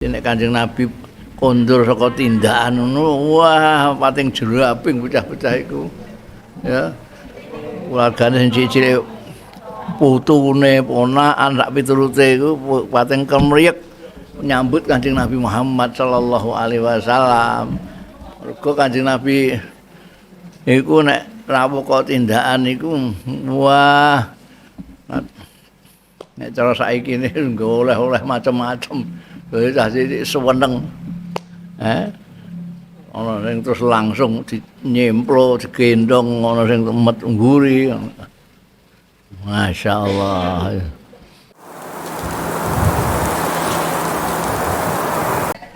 Nek Kanjeng Nabi kondur saka tindakan ngono, wah pating jeraping bocah-bocah iku. Ya. Keluargane sing cilik putune, ponakan sak piturute iku pating kemriyek nyambut Kanjeng Nabi Muhammad sallallahu alaihi wasallam. Mergo Kanjeng Nabi iku nek rawuh kok tindakan iku wah nek cara saiki ne oleh-oleh macam-macam. Wis dadi seneng. Ana sing terus langsung nyemplo digendong, ana sing met ngguri. Masyaallah.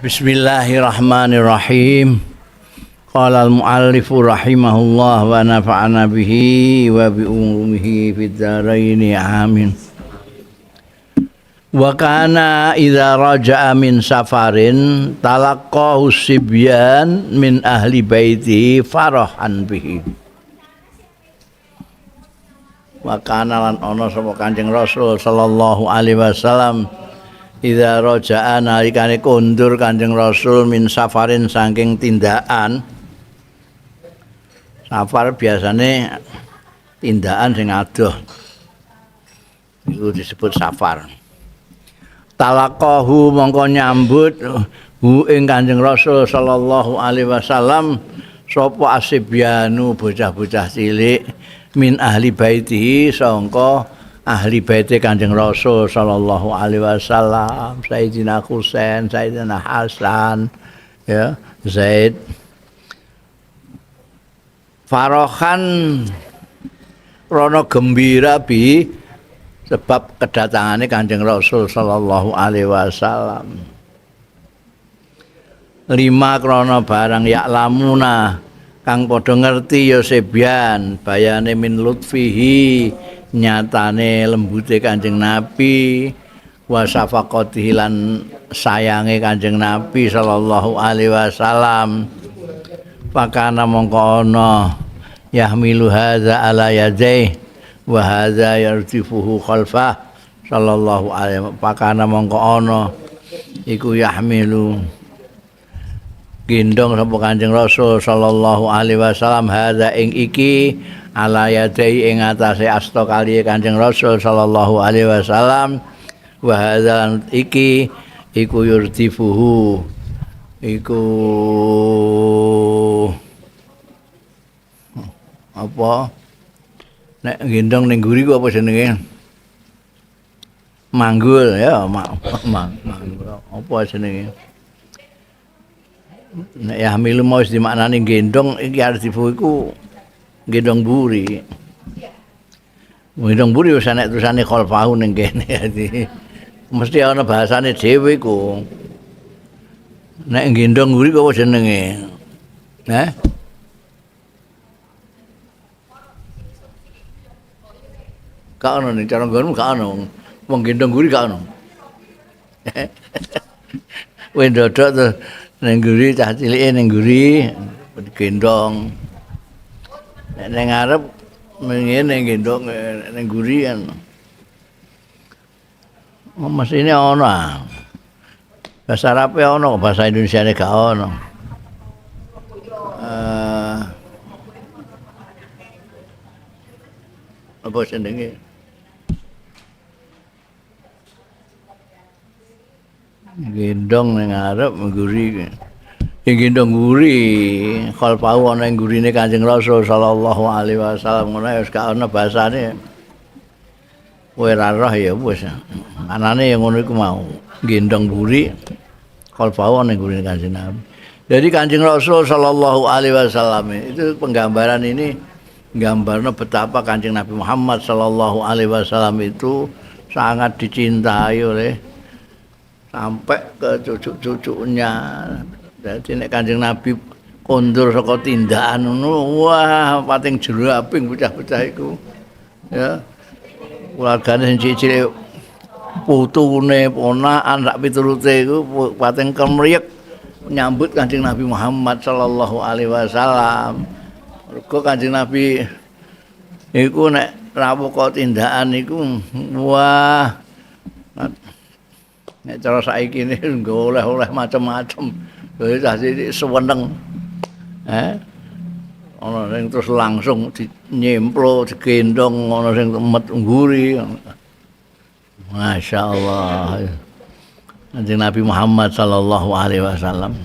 Bismillahirrahmanirrahim. Qala al-muallif rahimahullah wa nafa'ana bihi wa bi umumihi fid dharain amin. Wa kana idza raja'a min safarin talaqqahu sibyan min ahli baiti farahan bihi. Wa kana lan ana sapa Kanjeng Rasul sallallahu alaihi wasallam idza raja'a nalikane kondur Kanjeng Rasul min safarin saking tindakan. Safar biasane tindakan sing adoh. Iku disebut safar. Talaqahu mongko nyambut hu ing Kanjeng Rasul sallallahu alaihi wasallam sapa asibyanu bocah-bocah cilik min ahli baitihi sangka ahli baite Kanjeng Rasul sallallahu alaihi wasallam Sayyidina Husain, Sayyidina Hasan, ya, Zaid. Farahan rono gembira bi sebab kedatangannya Kanjeng Rasul sallallahu alaihi wasallam. 5 krana barang yaklamuna kang padha ngerti ya sebyan bayane min lutfihi nyatane lembute Kanjeng Nabi wa safaqatihi lan sayange Kanjeng Nabi sallallahu alaihi wasallam. Pakana mongko ana yahmilu hadza ala yadayhi wa hadza yartifuhu khalfah sallallahu alaihi pakana mongko ana iku yahmilu gendong sapa Kanjeng Rasul sallallahu alaihi wasallam hadza ing iki ala yadai ing atase asta kaliye Kanjeng Rasul sallallahu alaihi wasallam wa hadza iki iku yartifuhu iku apa nek gendong ning guri ku apa jenenge? Manggul ya, manggul. Apa jenenge? Nek ya milu mau dimaknani gendong iki arep iku gendong buri. Gendong buri wis nek tulisane khalfahu ning kene dadi mesti ana bahasane dhewe iku. Nek gendong buri ku apa jenenge? Gak ono ning cara nggonmu gak ono. Wong gendong guri gak ono. Kowe ndodok to ning guri cah cilike ning guri gendong. Nek ning ngarep ngene gendong ning guri kan. Mesine ono. Bahasa Arabe ono, bahasa Indonesiane gak ono. Apa jenenge? Gendong ning ngarep ngguri. Sing gendong ngguri, khalfahu ana ing gurine Kanjeng Rasul sallallahu alaihi wasallam ngono wis gak ana basane. Kowe ra roh ya wis. Anane ya ngono iku mau. Gendong ngguri, khalfahu ana ing gurine Kanjeng Nabi. Jadi Kanjeng Rasul sallallahu alaihi wasallam itu penggambaran ini gambarnya betapa Kanjeng Nabi Muhammad sallallahu alaihi wasallam itu sangat dicintai oleh sampai ke cucu-cucunya. Jadi nek Kanjeng Nabi kondur saka tindakan ngono, wah pating jeraping bocah-bocah iku. Ya. Keluargane sing cilik putune, ponakan sak piturute iku pating kemriyek nyambut Kanjeng Nabi Muhammad sallallahu alaihi wasallam. Mergo Kanjeng Nabi iku nek rawuh kok tindakan iku wah Nek cara saiki ini nggo oleh-oleh macam-macam. Dadi dadi seweneng. Ana sing terus langsung nyemplo digendong, ana sing met ngguri. Masyaallah. Kanjeng Nabi Muhammad sallallahu alaihi wasallam.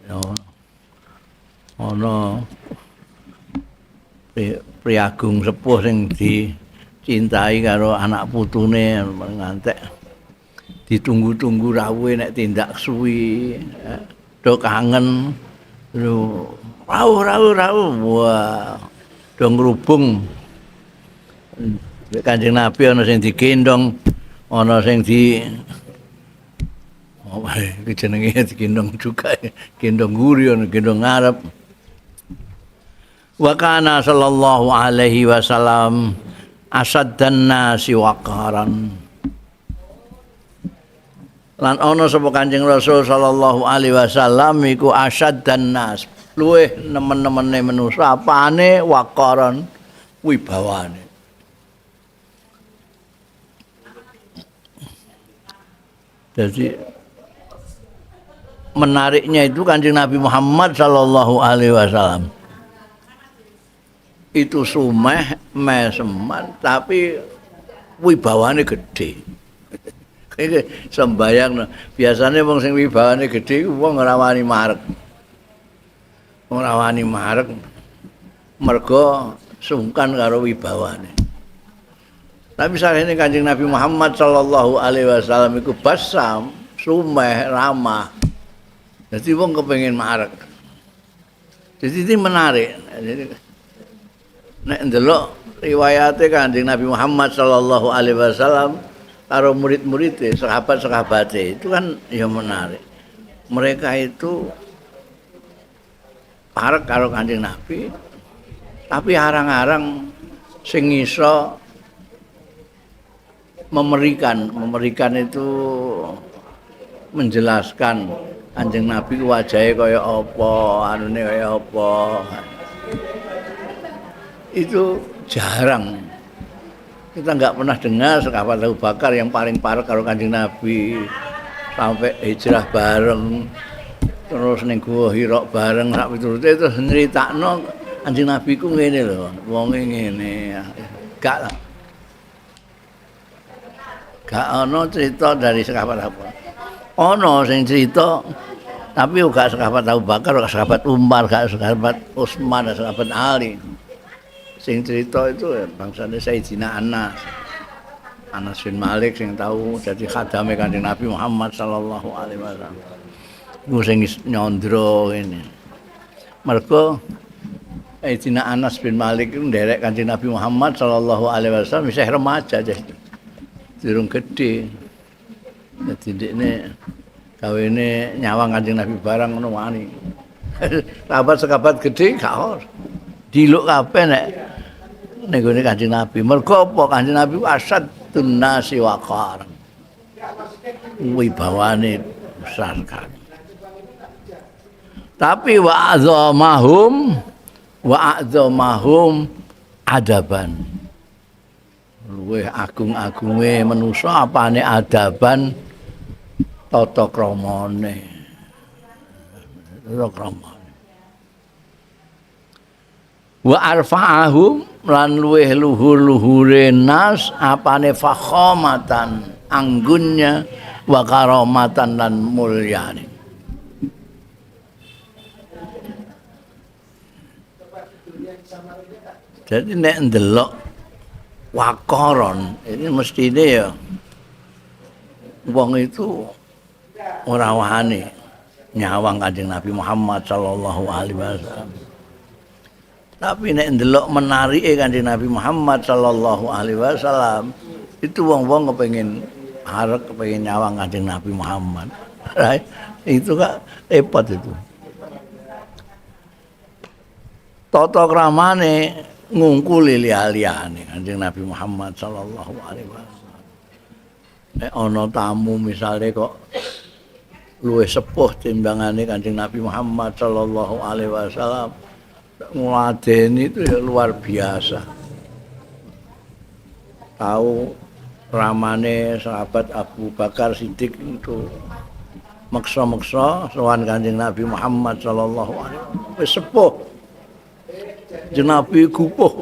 Ya. Ana priagung sepuh sing dicintai karo anak putune ngantek ditunggu-tunggu rawuhe nek tindak suwi. Do kangen rawuh wah do ngrubung Kanjeng Nabi ana sing digendong ana sing di iki jenenge digendong juga gendong guri ana gendong ngarep wa kana sallallahu alaihi wasallam asaddan nasi waqaran lan ana sapa Kanjeng Rasul sallallahu alaihi wasallam iku asaddan nas luweh nemen-nemene manusa apane waqaran wibawane jadi menariknya itu Kanjeng Nabi Muhammad sallallahu alaihi wasallam itu sumeh meseman tapi wibawane gede. Iki sembayang biasane wong sing wibawane gedhe iku wong ora wani marek. Ora wani marek mergo sungkan karo wibawane. Tapi sakjane Kanjeng Nabi Muhammad sallallahu alaihi wasallam iku basam, sumeh, ramah. Dadi wong kepengin marek. Jadi ini menarik. Jadi nek ndelok riwayate Kanjeng Nabi Muhammad sallallahu alaihi wasallam karo murid-muridnya, sahabat-sahabatnya itu kan ya menarik. Mereka itu parek karo Kanjeng Nabi, tapi arang-arang sing iso memberikan itu menjelaskan Kanjeng Nabi wajahnya kaya apa, anune kaya apa. Itu jarang. Kita enggak pernah dengar sahabat Abu Bakar yang paling parek karo Kanjeng Nabi sampai hijrah bareng terus ning Gua Hira bareng sak piturute terus nyritakno Kanjeng Nabi ku ngene lho, wonge ngene. Gak ana cerita dari sahabat Abu Bakar. Ana sing cerita tapi gak sahabat Abu Bakar, gak sahabat Umar, gak sahabat Utsman, gak sahabat Ali. Sing cerita itu bangsane Sayyidina Anas bin Malik sing tahu jadi khadame Kanjeng Nabi Muhammad sallallahu alaihi wasallam. Ku sing nyandra ini. Mergo Sayyidina Anas bin Malik itu nderek Kanjeng Nabi Muhammad sallallahu alaihi wasallam isih remaja jadi durung gedhe. Dadi ndekne gawene nyawang Kanjeng Nabi barang ngono wani. Sahabat-sahabat gedhe gak ora. Diluk kabeh nek ning gone Kanjeng Nabi. Mergo apa Kanjeng Nabi asadun nasi waqar. Wibawane besar kan. Tapi wa a'zamahum adaban. Luwih agung-agunge manusa apane adaban tata kramane. Tata kramane. Wa arfa'ahum lan luweh luhur-luhure nas apane fakhamatan anggunnya wa karamatan lan mulyane. Jadi nek ndelok waqaron ini mestine ya wong itu ora wani nyawang Kanjeng Nabi Muhammad sallallahu alaihi wasallam. Tapi nek ndelok menarike Kanjeng Nabi Muhammad sallallahu alaihi wasallam itu wong-wong kepengin arep kepengin nyawang Kanjeng Nabi Muhammad. Right? Itu kak repot itu. Tata kramane ngungkuli liyane Kanjeng Nabi Muhammad sallallahu alaihi wasallam. Nek ana tamu misale kok luwih sepuh timbangane Kanjeng Nabi Muhammad sallallahu alaihi wasallam ngladeni itu ya luar biasa. Tahu ramane sahabat Abu Bakar Siddiq itu maksa-maksa sowan Kanjeng Nabi Muhammad sallallahu alaihi wasallam. Wis sepuh. Nabi gupuh.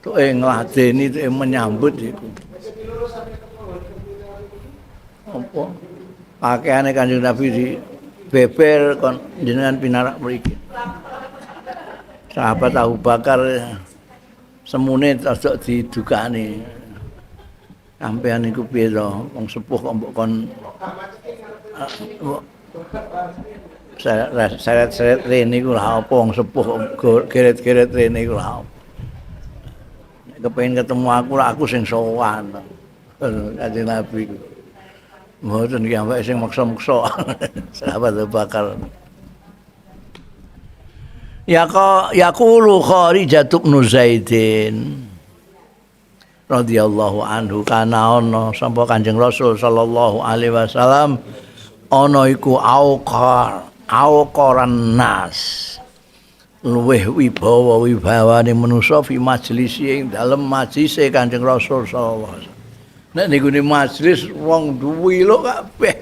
Tuk ngladeni tuk menyambut iku. Apa? Pakaiane Kanjeng Nabi di beber kon jenengan pinarak mriki. Sahabat Abu Bakar semune tasok didukani. Sampeyan niku piye to? Wong sepuh kok mbok kon seret-seret rene iku lha apa wong sepuh geret-geret rene iku lha apa. Nek kepengin ketemu aku sing sowan. Kanjeng Nabi. Mboten iki ambek sing maksa-maksa. Sahabat Abu Bakar. Yaqulu Kharijah bin Zaidin radhiyallahu anhu kana ana sapa Kanjeng Rasul sallallahu alaihi wasallam ana iku auqaran nas luweh wibawane manusa fi majlis ing dalem majlise Kanjeng Rasul sallallahu alaihi wasallam. Nek niku ni majlis wong duwi lho kabeh.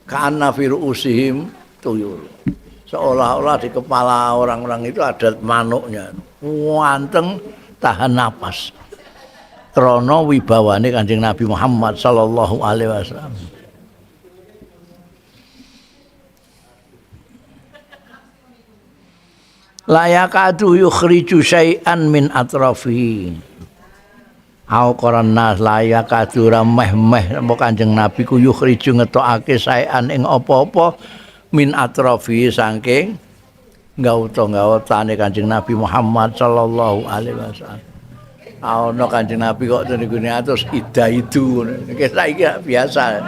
Kana fi ruusihim tuyul. Seolah-olah di kepala orang-orang itu ada manuknya. Wanteng tahan napas. Krana wibawane Kanjeng Nabi Muhammad sallallahu alaihi wasallam. La yakadu yukhriju syai'an min atrafihi. Au qaran nas la yakadu rameh-meh Kanjeng Nabi ku yukhriju ngetokake syai'an ing apa-apa min atrafi saking gawta-gawtane Kanjeng Nabi Muhammad sallallahu alaihi wasallam. Ana Kanjeng Nabi kok niku atus ida itu ngono. Saiki biasa.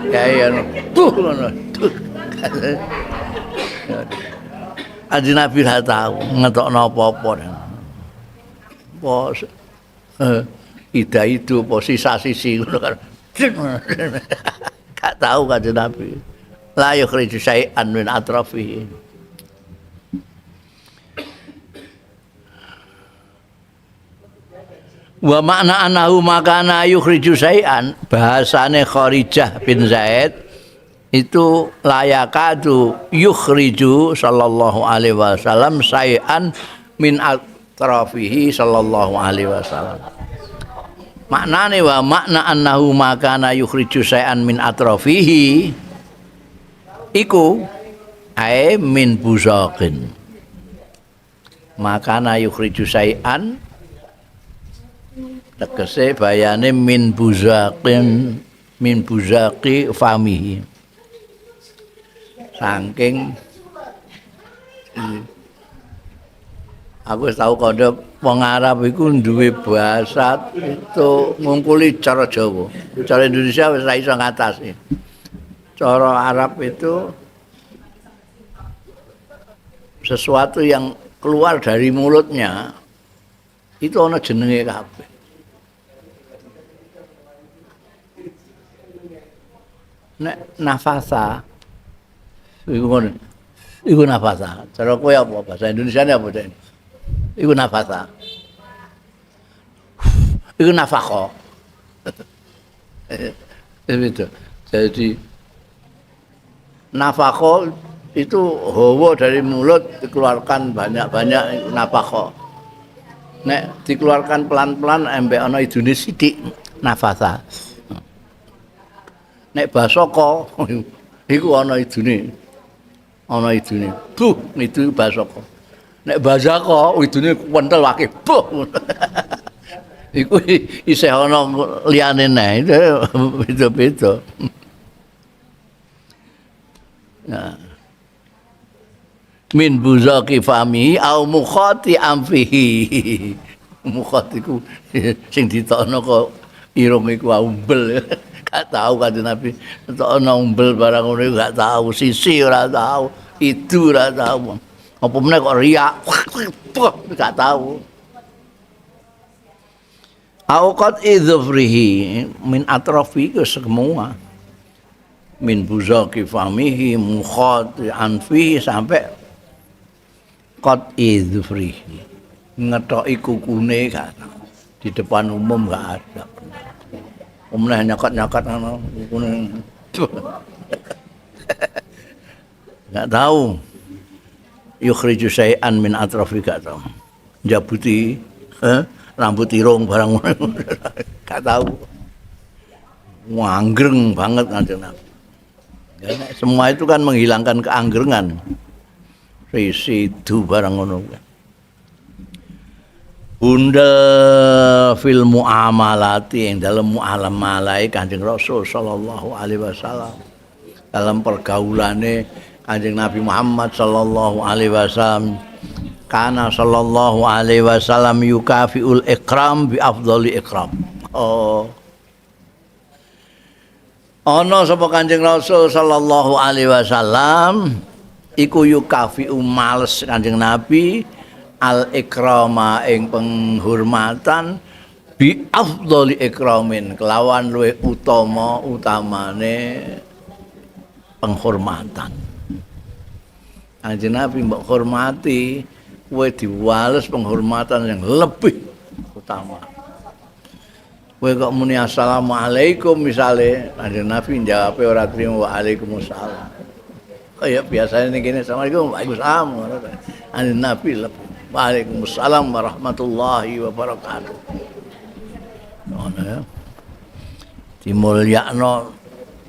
Kae ngono. Kanjeng Nabi ra tau ngetokno apa-apa. Bos ida itu posisi ngono kan. Gak tahu Kanjeng Nabi. La yukhriju syai'an min atrafihi. Wa makna anahu makana yukhriju syai'an bahasane Kharijah bin Zaid itu layakadu yukhriju sallallahu alaihi wasallam syai'an min atrafihi sallallahu alaihi wasallam. Maknane wa makna annahu makana yukhriju syai'an min atrafihi iku ae min buzaqin. Makana yukhriju syai'an tegese bayane min buzaqin min buzaqi famihi. Saking aku wis tau kandha wong Arab iku duwe bahasa itu ngungkuli cara Jawa. Cara Indonesia wis ra iso ngatasi. Cara Arab itu sesuatu yang keluar dari mulutnya itu ana jenenge kabeh. Nek nafasa iku ngono. Iku nafasa. Cara kowe apa bahasa Indonesiane apa Den? Iku nafasa. Iku nafaqah. Itu. Jadi nafaqah itu hawa dari mulut dikeluarkan banyak-banyak nafaqah. Nek dikeluarkan pelan-pelan embek ana idune sithik nafasa. Nek basaka iku ana idune. Ana idune. Buh, itu basaka. Nek bazaka idune kentel akeh. Buh. Iku isih ana liyane neh. Beda-beda. Nah. Min buzaqi fami au mukhati amfihi. Mukhatiku sing ditokno kok irung iku umbel. Gak tahu Kanjeng Nabi tokno umbel barang ngono gak tahu, sisi ora tahu, itu ora tahu. Apa meneh kok riak. Gak tahu. Auqat idzufrihi min atrafi ke semua. Min buzaqi famihi mukhati anfihi sampai qat idzufrihi ngetoki kukune kan di depan umum nggak ada. Umumnya nyakat-nyakat nggak tahu. Yukhriju syai'an min atrafika tahu. Jabuti rambut irung barang nggak tahu. Anggreng banget Kanjeng Nabi. Semua itu kan menghilangkan keanggerengan. Sidu barang ngono. Bunda fil muamalati yang dalam muamalai Kanjeng Rasul sallallahu alaihi wasallam. Dalam pergaulane Kanjeng Nabi Muhammad sallallahu alaihi wasallam kana sallallahu alaihi wasallam yukafiul ikram bi afdhali ikram. Ana sapa Kanjeng Rasul sallallahu alaihi wasallam iku yukafiu males Kanjeng Nabi al ikrama ing penghormatan bi afdhali ikramin kelawan luwih utamane penghormatan. Kanjeng Nabi mbok hormati kowe diwales penghormatan yang lebih utama. Kowe kok muni assalamualaikum misale Kanjeng Nabi jawab ora trimo waalaikumsalam. Kayak biasanya ning kene assalamualaikum waalaikumsalam. Kanjeng Nabi waalaikumsalam warahmatullahi wabarakatuh. Ngono ya. Dimulyakno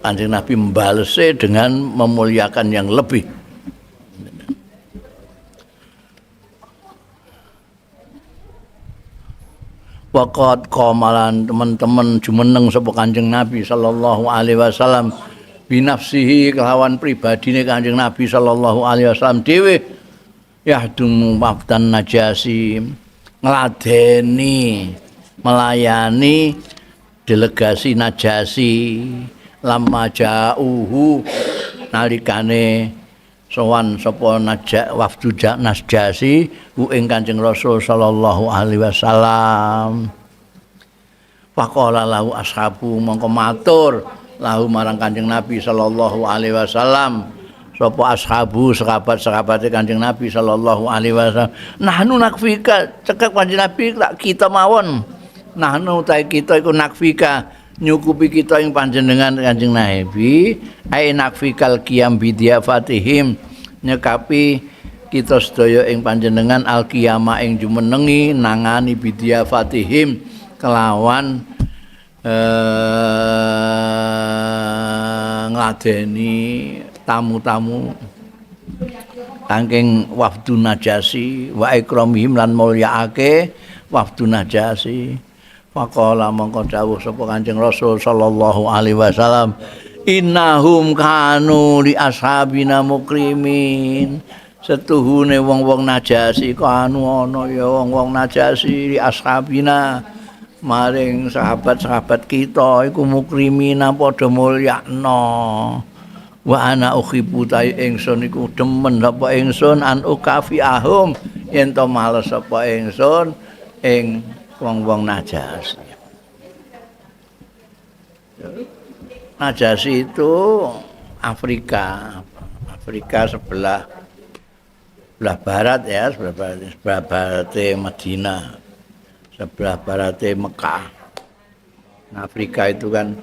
Kanjeng Nabi membalese dengan memuliakan yang lebih. Waqat qamalan teman-teman jumeneng sapa Kanjeng Nabi sallallahu alaihi wasallam binafsihi kelawan pribadine Kanjeng Nabi sallallahu alaihi wasallam dhewe yahdum wafdan Najasi ngladeni melayani delegasi Najasi lamma jauhu nalikane sowan sapa wafdu Najasi ing Kanjeng Rasul sallallahu alaihi wasallam. Faqala lahu ashabu mongko matur lahu marang Kanjeng Nabi sallallahu alaihi wasallam sapa ashabu sahabat-sahabate Kanjeng Nabi sallallahu alaihi wasallam nahnu nakfika cekak Kanjeng Nabi kita mawon nahnu ta kita iku nakfika nyukupi kita ing panjenengan Kanjeng Nabi ai nakfikal qiyam bidiafatihim nyekapi kita sedaya ing panjenengan al qiyama ing jumenengi nangani bidiafatihim kelawan ngladeni tamu-tamu saking wafdu Najasi wa ikramihim lan mulyaake wafdu Najasi. Faqala mongko dawuh sapa Kanjeng Rasul sallallahu alaihi wasallam innahum kanu li ashabina mukrimin setuhune wong-wong Najasi kanu ana ya wong-wong Najasi li ashabina maring sahabat-sahabat kita iku mukrimina padha mulyakno wa ana ukhibu ta ingsun iku demen apa ingsun an ukafiahum yen to males apa ingsun ing wong-wong Najasi. Najasi itu Afrika sebelah barat ya, sebelah barat Madinah, sebelah barat Mekah. Afrika itu kan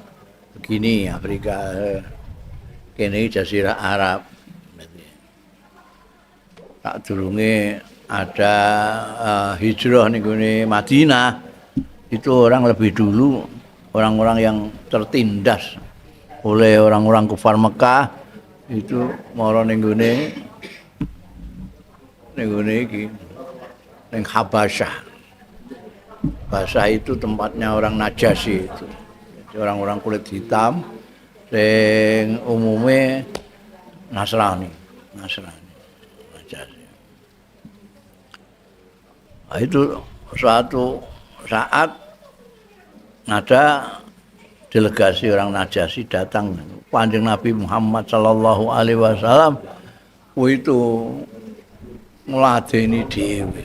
begini, Afrika kene Jazirah Arab. Tak durunge ada hijrah ning Madinah itu orang lebih dulu orang-orang yang tertindas oleh orang-orang kufar Mekah itu mara ning gone iki ning Habasyah. Habasyah itu tempatnya orang Najasi itu. Jadi orang-orang kulit hitam sing umume Nasrani. Najasi. Itu suatu saat ada delegasi orang Najasi datang Kanjeng Nabi Muhammad sallallahu alaihi wasallam itu ngladeni dhewe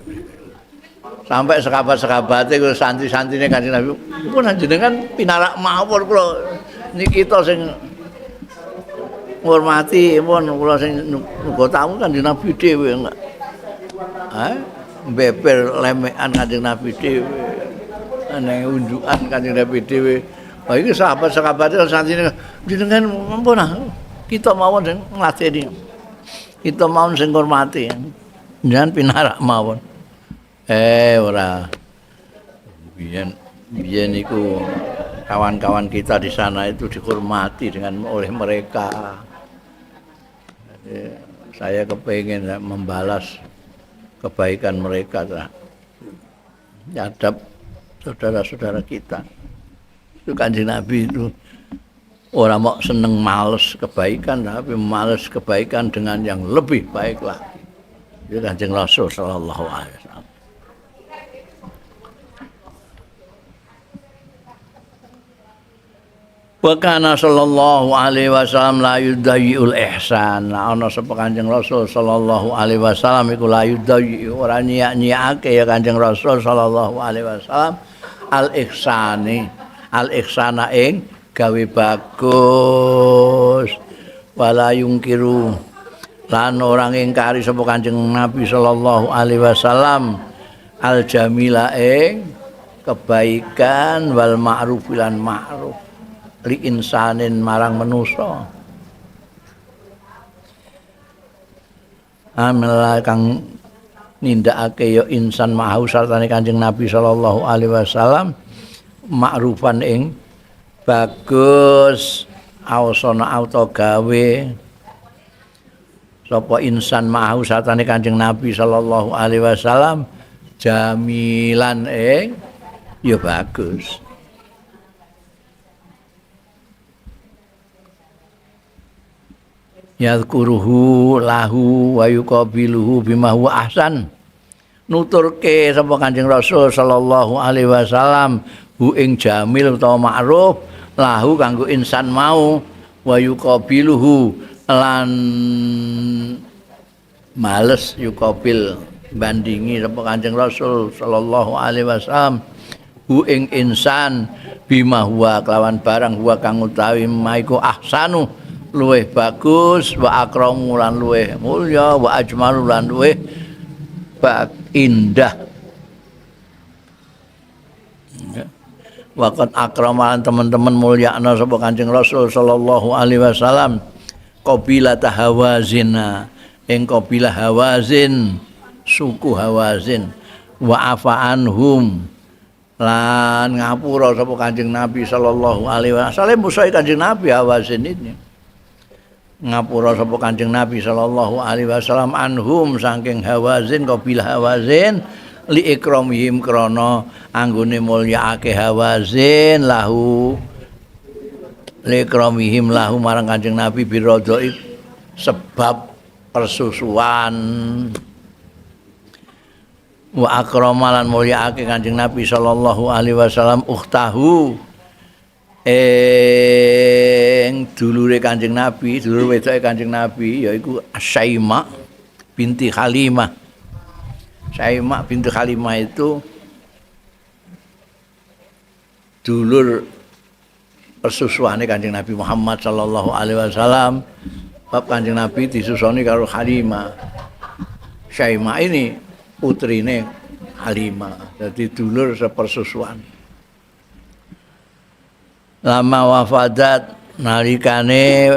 sampai sahabat-sahabate ku santri-santrine Kanjeng Nabi pun jenengan pinarak mawon kula niki kita sing ngurmati pun kula sing nuga tamu Kanjeng Nabi dhewe enggak beber lemekan Kanjeng Nabi dhewe neng unjukan Kanjeng Nabi dhewe. Wah iki sahabat-sahabate santine jenengan ampun kita mawon sing ngladeni. Kita mawon sing ngurmati. Jangan pinarak mawon. Ora. Biyen iku kawan-kawan kita di sana itu dihormati oleh mereka. Jadi, saya kepingin membalas kebaikan mereka terhadap saudara-saudara kita. Itu Kanjeng Nabi itu orang mau seneng males kebaikan, tapi males kebaikan dengan yang lebih baik lagi. Itu Kanjeng Rasul sallallahu alaihi wasallam. Wa kana sallallahu alaihi wasallam la yudayyi'ul ihsan. Lah ana sapa Kanjeng Rasul sallallahu alaihi wasallam iku la yudayyi ora nyiak-nyiake ya Kanjeng Rasul sallallahu alaihi wasallam al ihsana ing gawe bagus. Wala yungkiru lan orang ingkari sapa Kanjeng Nabi sallallahu alaihi wasallam al jamila ing kebaikan wal ma'ruf lan ma'ruf li insanin marang manusa amela kang nindakake ya insan mau sartane Kanjeng Nabi sallallahu alaihi wasallam ma'rufan ing bagus awasana auto gawe sapa insan mau sartane Kanjeng Nabi sallallahu alaihi wasallam jamilan ing ya bagus. Yadhkuruhu lahu wa yuqabiluhu bima huwa ahsan. Nuturke sapa Kanjeng Rasul sallallahu alaihi wasallam hu ing jamil utawa ma'ruf lahu kanggo insan mau wa yuqabiluhu lan males yuqabil bandingi sapa Kanjeng Rasul sallallahu alaihi wasallam hu ing insan bima huwa kelawan barang huwa kang utawi maiku ahsanu luweh bagus wa akramu lan luweh mulya wa ajmalu lan luweh indah. Waqat akramalan teman-teman mulyakna sapa Kanjeng Rasul sallallahu alaihi wasallam qabilah Hawazin ing qabilah Hawazin suku Hawazin wa afaanhum lan ngapura sapa Kanjeng Nabi sallallahu alaihi wasallam musuhe Kanjeng Nabi Hawazin ini ngapura sapa Kanjeng Nabi sallallahu alaihi wasallam anhum saking Hawazin qabilah Hawazin li ikramihim krana anggone mulyaake Hawazin lahu li ikramihim lahu marang Kanjeng Nabi birodoi sebab persusuan wa akramalan mulyaake Kanjeng Nabi sallallahu alaihi wasallam ukhtahu dulure Kanjeng Nabi, dulur wedoke Kanjeng Nabi yaiku Syaimah binti Halimah. Syaimah binti Halimah itu dulur persusuane Kanjeng Nabi Muhammad sallallahu alaihi wasallam. Bab Kanjeng Nabi disusoni karo Halimah. Syaimah ini putrine Halimah. Jadi dulur sepersusuan. Lama wafadat nalikane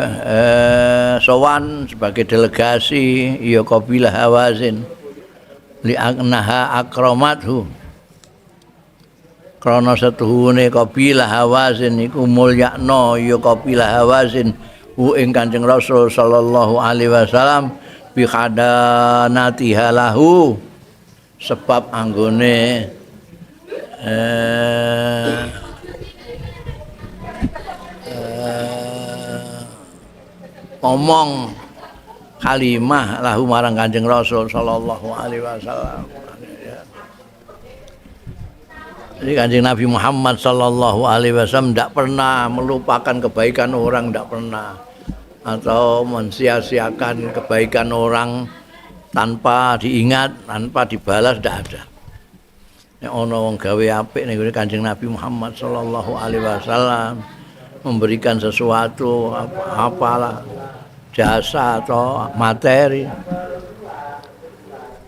sowan sebagai delegasi ya kabilah Hawazin li annaha akramathu krana setuhune kabilah Hawazin iku mulyakna ya kabilah Hawazin hu ing Kanjeng Rasul sallallahu alaihi wasallam bi khadanatiha lahu sebab anggone ngomong kalimah lahu marang Kanjeng Rasul sallallahu alaihi wasallam. Jadi Kanjeng Nabi Muhammad sallallahu alaihi wasallam tidak pernah melupakan kebaikan orang, tidak pernah, atau mensia-siakan kebaikan orang tanpa diingat, tanpa dibalas, tidak ada. Nek ana wong gawe apik ning Kanjeng Nabi Muhammad sallallahu alaihi wasallam memberikan sesuatu apalah jasa atau materi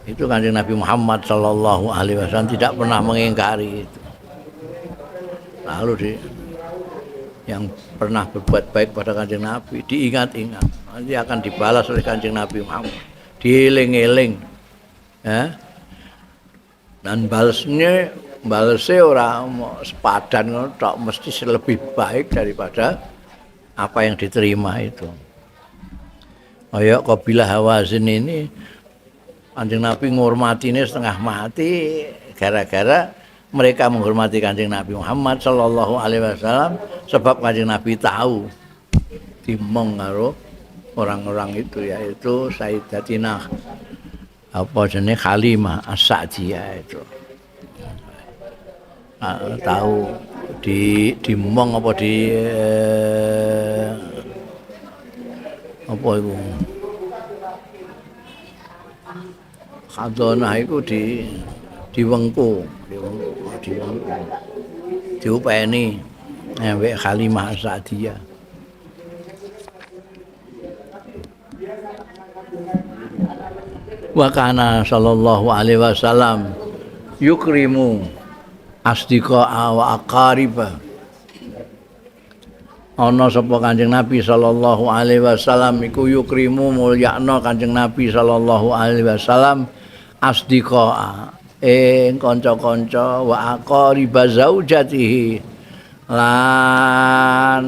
itu Kanjeng Nabi Muhammad sallallahu alaihi wasallam tidak pernah mengingkari itu. Lalu yang pernah berbuat baik pada Kanjeng Nabi diingat-ingat, nanti akan dibalas oleh Kanjeng Nabi Muhammad, dieling-eling, ya. Dan balesnya orang sepadan, tak mesti lebih baik daripada apa yang diterima itu. Kayak kabilah Hawazin ini, Kanjeng Nabi ngurmatinya setengah mati gara-gara mereka menghormati Kanjeng Nabi Muhammad sallallahu alaihi wasallam, sebab Kanjeng Nabi tahu dimong karo orang-orang itu, yaitu Sayyidatina apa jenenge Halimah As-Sa'diyah itu. Tahu dimong apa apa itu khadonah itu diwengku diupeni ambek Halimah As-Sa'diyah. Wa kana sallallahu alaihi wasallam yukrimu asdiqa wa aqariba. Ana sapa Kanjeng Nabi sallallahu alaihi wasallam iku yukrimu mulyakna Kanjeng Nabi sallallahu alaihi wasallam asdiqa kanca-kanca wa aqariba zaujatihi lan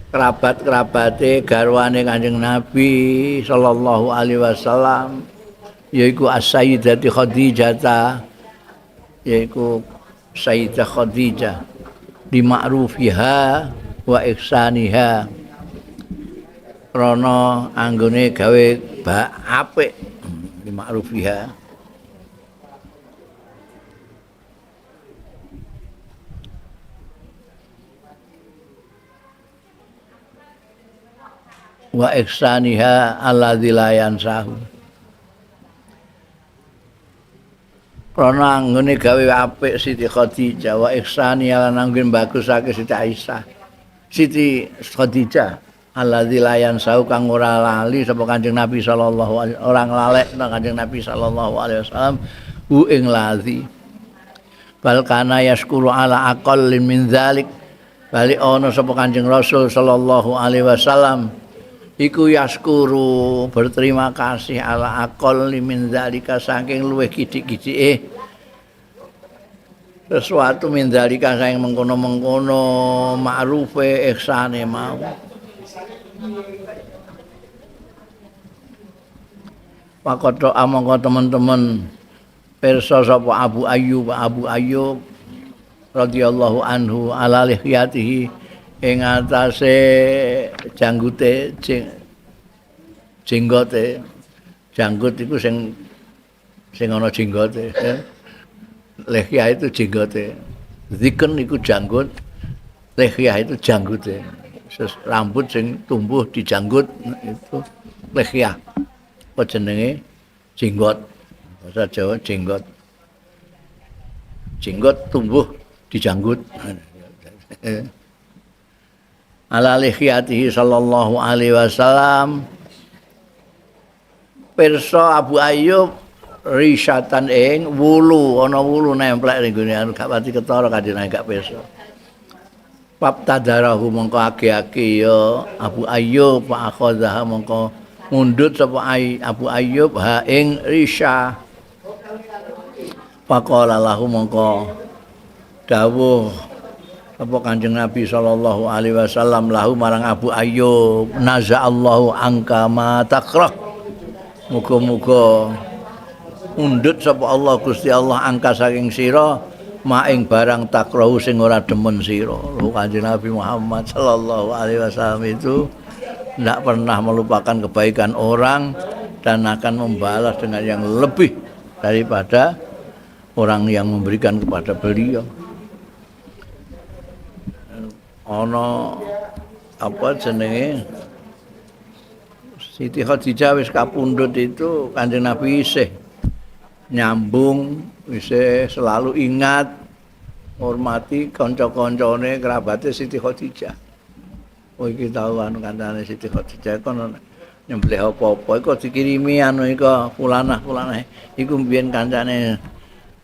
kerabat-kerabate garwane Kanjeng Nabi sallallahu alaihi wasallam yaiku As-Sayyidati Khadijah, yaiku Sayyidah Khadijah di ma'rufiha wa ihsaniha, krana anggone gawe apik di ma'rufiha wa ihsaniha alladzi la yansahu, krana anggone gawe apik Siti Khadijah wa ihsaniha lan anggone bagusake Siti Aisyah Siti Khadijah alladzi la yansahu kang ora lali sapa Kanjeng Nabi sallallahu alaihi orang lalek nang Kanjeng Nabi sallallahu alaihi wasallam hu ing ladzi bal kana yaskuru ala aqallin min dzalik, bali ana sapa Kanjeng Rasul sallallahu alaihi wasallam iku yaskuru berterima kasih ala aqall min dzalika saking luwih kidik-kidike sesuatu min dzalika saking mengkono-mengkono ma'rufe ihsane mau. Pakoto amangka teman-teman pirsa sapa Abu Ayyub radhiyallahu anhu ala lihiyatihi ing atase janggote jenggote janggut iku sing ana jenggote, lihya itu jenggote, ziken iku janggut, lihya itu janggote, rambut sing tumbuh di janggut itu lihya, apa jenenge jenggot, bahasa Jawa jenggot tumbuh di janggut. Ala lihiyatihi sallallahu alaihi wasallam pirsa Abu Ayyub risatan ing wulu, ana wulu nemplek ning gone anu gak pati ketara Kanjeng gak pirsa. Bab tadarahu mongko agi-agi ya Abu Ayyub wa akhadha mongko mundut sapa Abu Ayyub ha ing risya. Faqala lahu mongko dawuh apa Kanjeng Nabi sallallahu alaihi wasallam lahu marang Abu Ayyub, naza'allahu angka ma takrah, muga-muga undut sapa Allah Gusti Allah angka saking sira ma ing barang takrahu sing ora demen sira. Kanjeng Nabi Muhammad sallallahu alaihi wasallam itu tidak pernah melupakan kebaikan orang dan akan membalas dengan yang lebih daripada orang yang memberikan kepada beliau. Ana apa jenenge Siti Khadijah wis kapundhut itu Kanjeng Nabi isih nyambung, isih selalu ingat hormati kanca-kancane kerabate Siti Khadijah. Oh iki tau anu kancane Siti Khadijah kono nyembelih apa-apa iku dikirimi anu iku fulanah iku mbiyen kancane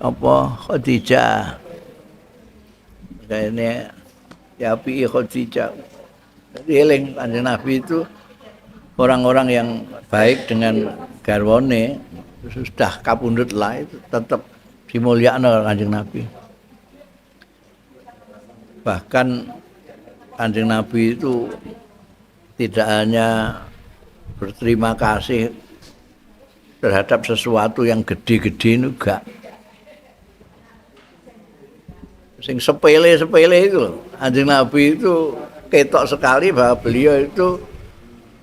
apa Khadijah. kayaknya ya api Khadijah. Jadi eling Kanjeng Nabi itu orang-orang yang baik dengan garwane sudah kapundhut lah itu tetap dimulyakno Kanjeng Nabi. Bahkan Kanjeng Nabi itu tidak hanya berterima kasih terhadap sesuatu yang gede-gede juga. Sing sepele-sepele itu loh. Kanjeng Nabi itu ketok sekali bahwa beliau itu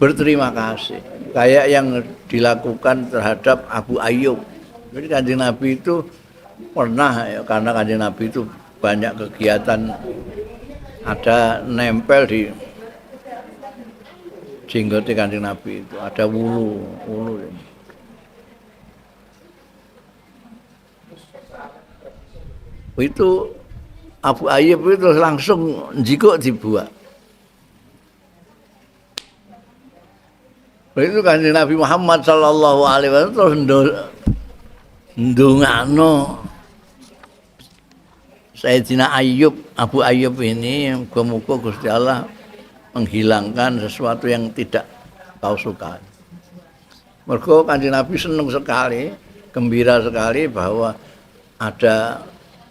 berterima kasih. Kayak yang dilakukan terhadap Abu Ayyub. Jadi Kanjeng Nabi itu pernah ya, karena Kanjeng Nabi itu banyak kegiatan, ada nempel di jenggote Kanjeng Nabi itu, ada wulu. Itu Abu Ayyub itu langsung jikuk dibuat. Itu Kanjeng Nabi Muhammad sallallahu alaihi wasallam terus ndongakno Sayyidina Ayyub, Abu Ayyub ini muga-muga Gusti Allah menghilangkan sesuatu yang tidak kau sukai. Mergo Kanjeng Nabi senang sekali, gembira sekali bahwa ada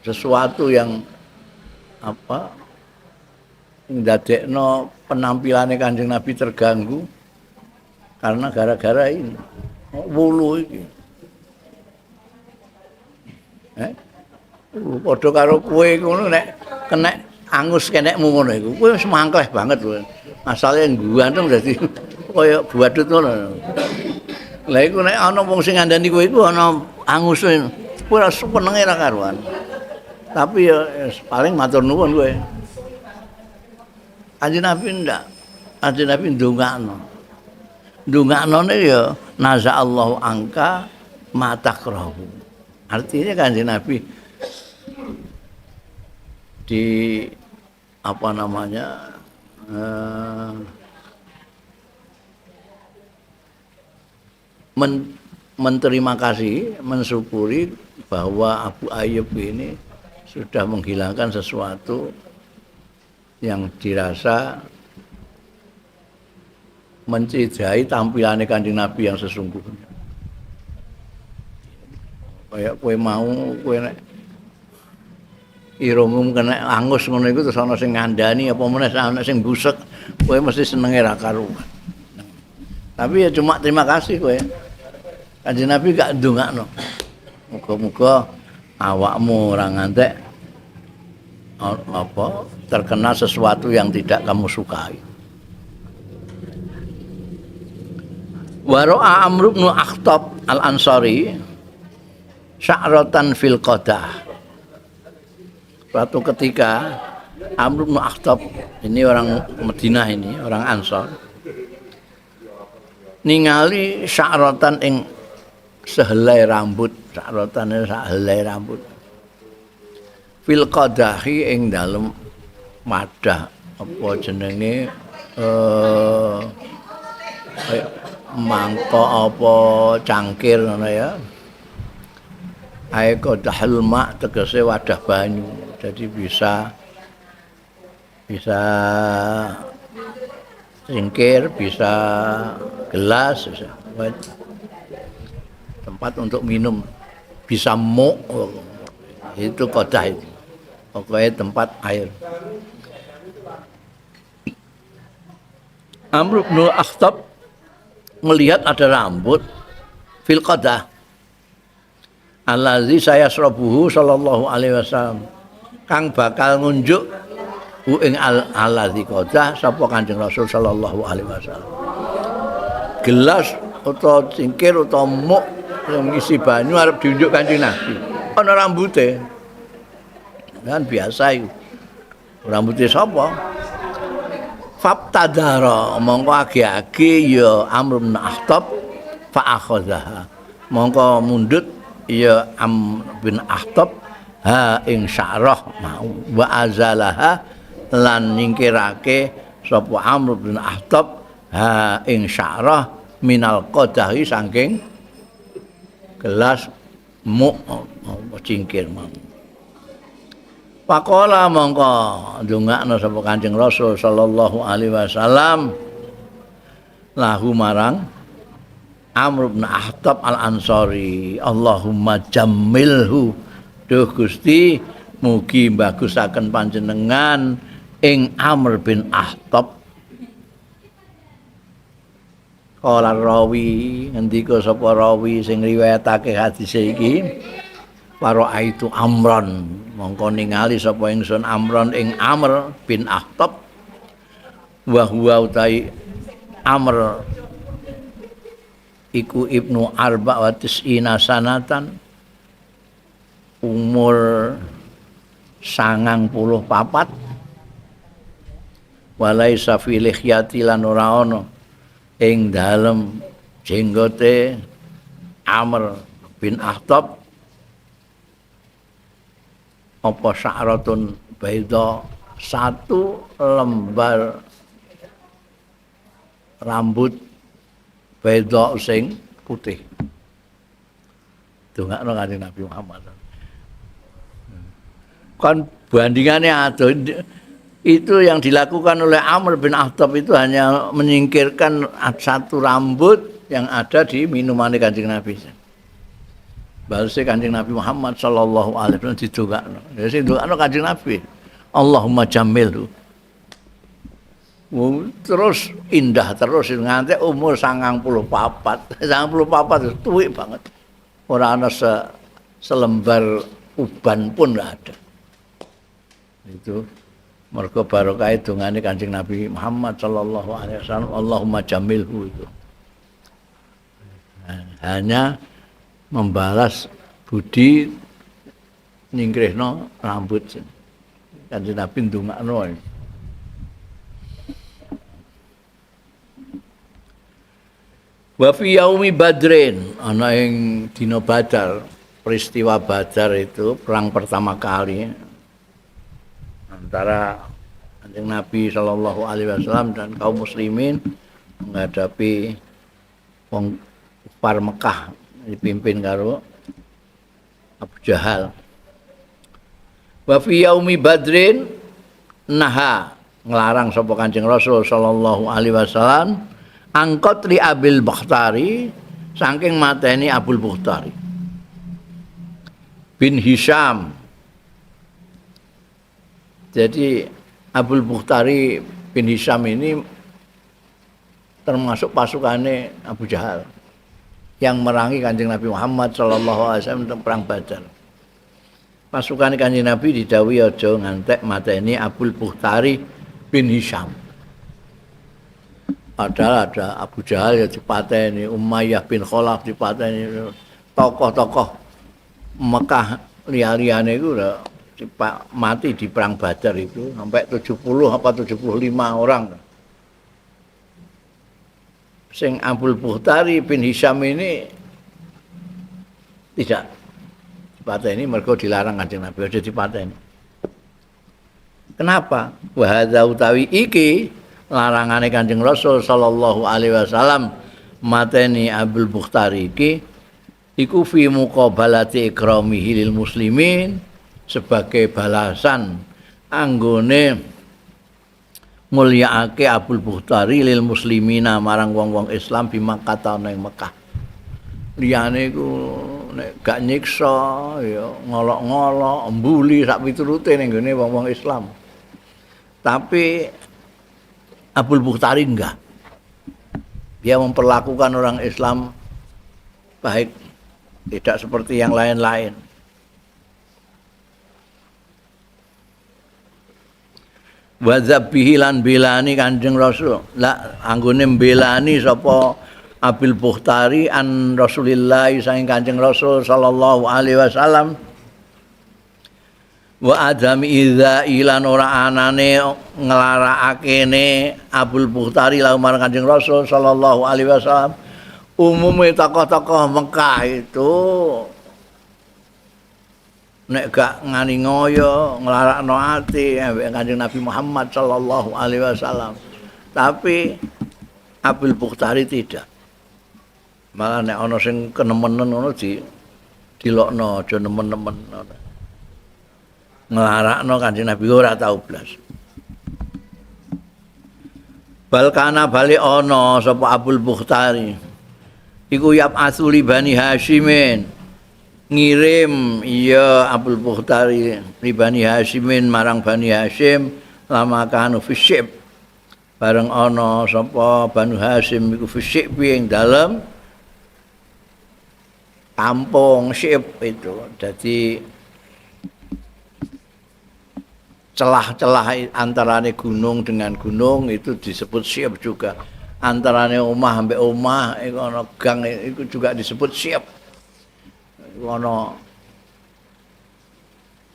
sesuatu yang ndadekno penampilane Kanjeng Nabi terganggu karena gara-gara ini wulu iki. Padha karo kowe ngono nek kena angus kenekmu ngono iku. Kowe wis mangkleh banget kowe. Asale ganteng dadi kaya badut ngono. Lah iku nek ana wong sing ngandani kowe iku ana anguse, kowe ora senenge ra karuan. Tapi ya paling matur nuwun kowe. Kanjeng Nabi ndak. Kanjeng Nabi ndongakno. Ndongaknone ya nazaallahu angka matakrahu. Artinya Kanjeng Nabi di menerima kasih, mensyukuri bahwa Abu Ayyub ini sudah menghilangkan sesuatu yang dirasa mencidrai tampilannya Kanjeng Nabi yang sesungguhnya. Kayak kowe mau kowe nek irungmu kena angus ngono iku terus ana sing ngandani apa meneh ana sing busek, kowe mesti senenge ra karuan. Tapi ya cuma terima kasih kowe. Kanjeng Nabi gak ndongakno. Muga-muga awakmu ora ngantek terkena sesuatu yang tidak kamu sukai. Wa ra'a Amr bin Akhtab Al-Ansari sya'ratan fil qadah. Suatu ketika Amr bin Akhtab, ini orang Madinah, ini orang Ansor, ningali sya'ratan ing sehelai rambut, sya'ratane sehelai rambut. Fil qadahi ing dalem wadah apa jenenge mangkok apa cangkir ngono ya. Ae qadahul ma tegese wadah banyu. Jadi bisa cangkir, bisa gelas, bisa tempat untuk minum, bisa muk, itu qadah itu. Pokoknya tempat air. Amr bin Akhtab melihat ada rambut fil qadah allazi sayasrabuhu sallallahu alaihi wasallam, kang bakal ngunjuk ing allazi qadah sapa Kanjeng Rasul sallallahu alaihi wasallam. Gelas utawa cingkir utawa muk yang isi banyu arep diunjuk Kanjeng Nabi, ana rambute. Kan biasa itu. Rambute sapa? Fabtadara, mongko age-age ya Amr bin Akhtab fa akhadhaha. Mongko mundut ya Amr bin Akhtab ha ing sya'rah mau wa azalaha lan nyingkirake sapa Amr bin Akhtab ha ing sya'rah minal qadahi saking gelas muk cingkir mau. Pakola mongko ndongakno sapa Kanjeng Rasul sallallahu alaihi wasallam lahu marang Amr bin Ahtab Al-Ansari, Allahumma jammilhu, duh Gusti mugi bagusaken panjenengan ing Amr bin Ahtab. Kala rawi ngendika sapa rawi sing riwayatake hadis iki, para aitu Amron, mongko ningali sapa ingsun Amron ing Amr bin Ahtab, wa huwa utai Amr iku ibnu arba wa tis'ina sanatan, umur 94, walaisa fi lihyati lan ora ana ing dalem jenggote Amr bin Ahtab apa sya'ratun baida, satu lembar rambut baida sing putih. Dongakno Kanjeng Nabi Muhammad. Kan bandingannya ada, itu yang dilakukan oleh Amr bin Ahtab itu hanya menyingkirkan satu rambut yang ada di minuman Kanjeng Nabi. Balse Kanjeng Nabi Muhammad sallallahu alaihi wasallam didongakno. Ya sing dongakno Kanjeng Nabi. Allahumma jammilhu. Terus indah terus nganti umur 94. 94 tuwek banget. Ora ana selembar uban pun enggak ada. Itu mergo barokah dongane Kanjeng Nabi Muhammad sallallahu alaihi wasallam, Allahumma jamilhu itu. Hanya membalas budi nyingkrihno rambut Kanjeng Nabi ndongakno. Wa fi yaumi badrin, ana ing dina Badar, peristiwa Badar itu perang pertama kali antara Kanjeng Nabi sallallahu alaihi wasallam dan kaum muslimin menghadapi wong kufar Mekah dipimpin karo Abu Jahal. Wa fi yaumi badrin naha, nglarang sapa Kanjeng Rasul sallallahu alaihi wasallam angkot li Abil Bakhtari, saking mateni Abul Bakhtari bin Hisham. Jadi Abul Bakhtari bin Hisham ini termasuk pasukannya Abu Jahal yang merangi Kanjeng Nabi Muhammad sallallahu alaihi wasallam untuk perang Badar. Pasukan Kanjeng Nabi didhawuhi aja ngantek mateni Abul Bakhtari bin Hisham. Padahal ada Abu Jahal ya dipateni, Umayyah bin Khalaf dipateni, tokoh-tokoh Mekah liya-liyane iku mati di perang Badar itu sampai 70 apa 75 orang. Sing Abul Bakhtari bin Hisham ini tidak dipateni, mergo dilarang Kanjeng Nabi aja dipateni. Kenapa? Wa hadza utawi iki larangane Kanjeng Rasul sallallahu alaihi wasallam mateni Abul Bakhtari iki iku fi muqabalati ikramihi lil muslimin, sebagai balasan anggone mulyaake Abul Bakhtari lil muslimina marang wong-wong Islam di Makkah nang Mekah. Liyane iku nek gak nyiksa ya ngolok-ngolok, mbuli sak piturute ning gone wong-wong Islam. Tapi Abul Bakhtari enggak. Dia memperlakukan orang Islam baik, tidak seperti yang lain-lain. Wa dzabbihi lan belani Kanjeng Rasul. Lah anggone mbelani sapa Abul Bakhtari an Rasulillah saking Kanjeng Rasul sallallahu alaihi wasallam. Wa adami idza ilan ora anane nglarakakene Abul Bakhtari lan marang Kanjeng Rasul sallallahu alaihi wasallam. Umume tokoh-tokoh Mekah itu nek gak ngani ngoyo nglarakno ati ambek Kanjeng Nabi Muhammad sallallahu alaihi wasallam. Tapi Abul Bakhtari tidak. Malah nek ana sing kenemenen ngono dilokno aja nemen-nemen. nglarakno Kanjeng Nabi ora tau blas. Balkana bali ana sapa Abul Bukhtari iku yap asuli Bani Hasyimin ngirim iya Abul Bukhtari li Bani Hasyimin marang Bani Hasyim lama kanu fisyib bareng ana sapa Banu Hasyim iku fisyib ing dalem kampung Syib itu. Jadi celah-celah antarane gunung dengan gunung itu disebut Syib juga. Antarane omah ambek omah iku ana gang iku juga disebut Syib. Ana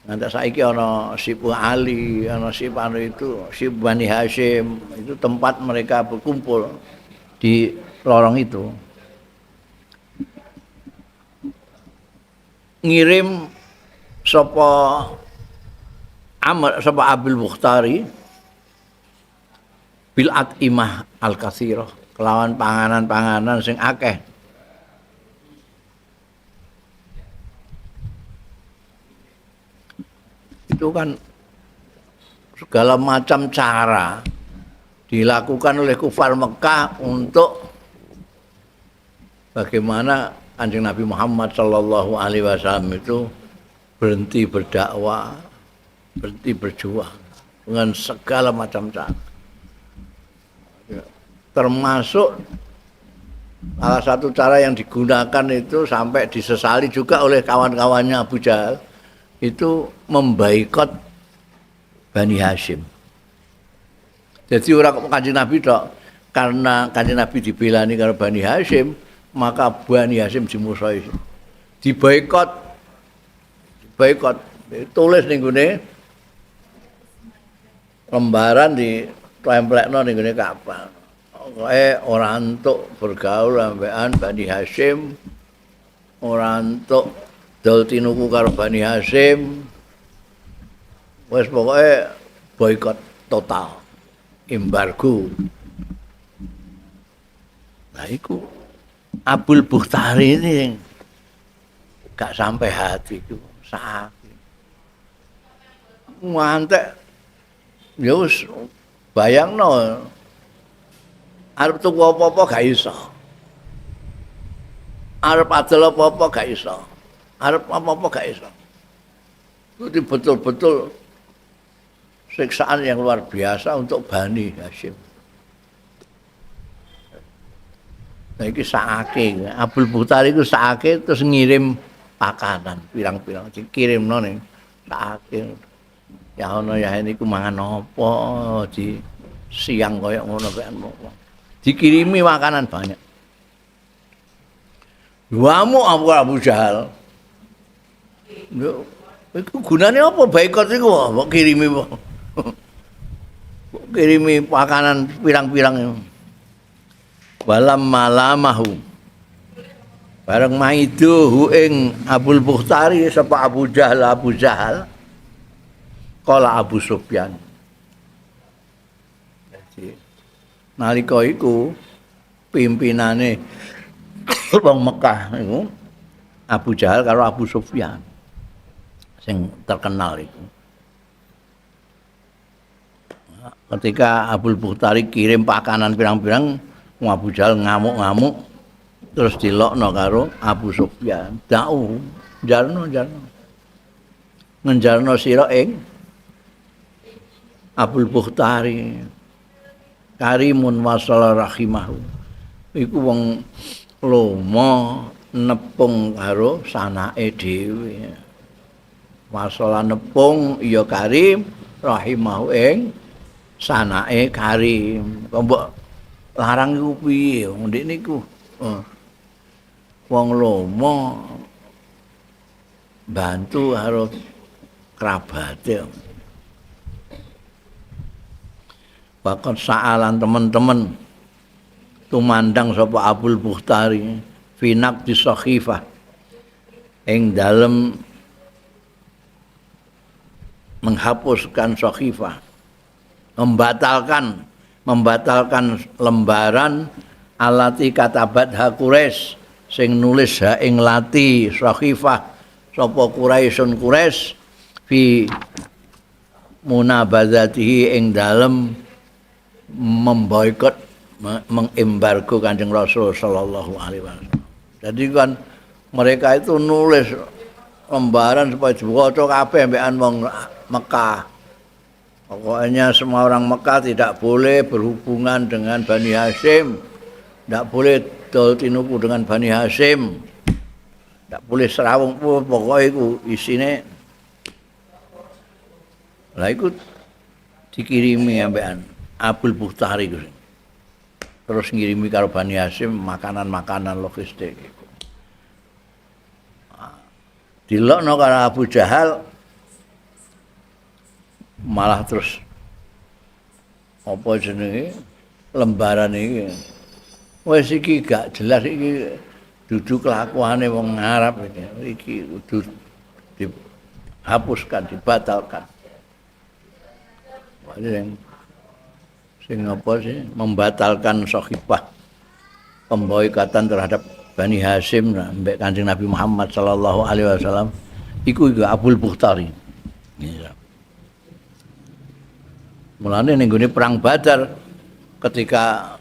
nganti saiki ana Syib Ali, ana Syib anu itu, Syib Bani Hasyim, itu tempat mereka berkumpul di lorong itu. Ngirim sapa Abul Bukhtari bil atimah al katsirah kelawan panganan-panganan sing akeh. Itu kan segala macam cara dilakukan oleh kufar Mekah untuk bagaimana Kanjeng Nabi Muhammad sallallahu alaihi wasallam itu berhenti berdakwah, berhenti berjuang dengan segala macam cara. Termasuk salah satu cara yang digunakan itu sampai disesali juga oleh kawan-kawannya Abu Jahal itu membaikot Bani Hasyim. Jadi orang Kanjeng Nabi tok, karena Kanjeng Nabi dibelani karo Bani Hasyim, maka Bani Hasyim dimusuhi. Dibaikot. Tulis ning gone lembaran di templekno ning gone kapal. Ora entuk bergaul ambekan Bani Hasyim, ora entuk dol tinuku karo Bani Hasyim. Wes pokoke boikot total, embargo. Nah iku Abul Bukhtari ini gak sampai hati itu sakit. Ngantek ya wis bayangno arep tuku apa-apa gak iso. Arep adol apa-apa gak iso. Arep apa-apa gak iso. Itu betul-betul siksaan yang luar biasa untuk Bani Hasyim. Nah iki sakake, Abul Bukhtari iku sakake terus ngirim pakanan pirang-pirang dikirimno ning sakake. Ya ono ya niku mangan apa di siang kaya ngono kae. Dikirimi makanan banyak. Wamu Abu Jahal. Yo iku gunane apa baikot iku kok kirimi kok. Kirimi makanan pirang-pirang. Walam malamahu bareng maiduhu ing Abul Bukhtari sapa Abu Jahal kala Abu Sufyan. Jadi nalika iku pimpinane wong Mekah iku Abu Jahal karo Abu Sufyan sing terkenal itu. Ketika Abul Bukhtari kirim pakanan pirang-pirang, Abu Jahal ngamuk-ngamuk terus dilokno karo Abu Sufyan. Da'u jarno ngenjarno sira ing Abul Bukhtari karimun wasala rahimahu. Iku wong lomo nepung karo sanake dhewe. Wasala nepung ya karim rahimahu ing sanake karim. Kok larang iku piye ndek niku wong lomo bantu karo kerabate. Bahkan saalan teman-teman tumandang sapa Abul Bukhtari finak di Sakhifah ing dalem menghapuskan Sakhifah, membatalkan lembaran alati katabat ha Quraisy sing nulis ha ing lati Sakhifah sapa Quraisyun Quraisy fi munabadzatihi ing dalem memboikot mengembargo Kanjeng Rasul sallallahu alaihi wasallam. Jadi kan mereka itu nulis lembaran supaya diwaca kabeh mbekan wong Mekah. Pokoknya semua orang Mekah tidak boleh berhubungan dengan Bani Hashim, tidak boleh dol tinuku dengan Bani Hashim, tidak boleh serawung, pokoknya itu isine. Lah iku dikirimi ambekan Abdul Bukhtari itu. Terus ngirimi karo Bani Hashim makanan-makanan logistik. Dilokno karo Abu Jahal malah terus apa jenenge lembaran iki wis iki gak jelas iki dudu kelakuane wong Arab iki kudu dihapuskan, dibatalkan. Sing apa sih membatalkan sahifah pemboikatan terhadap Bani Hashim mbek Kanjeng Nabi Muhammad sallallahu alaihi wasallam iku Abdul Bukhtari. Ya. Mulane ning gone perang Badar ketika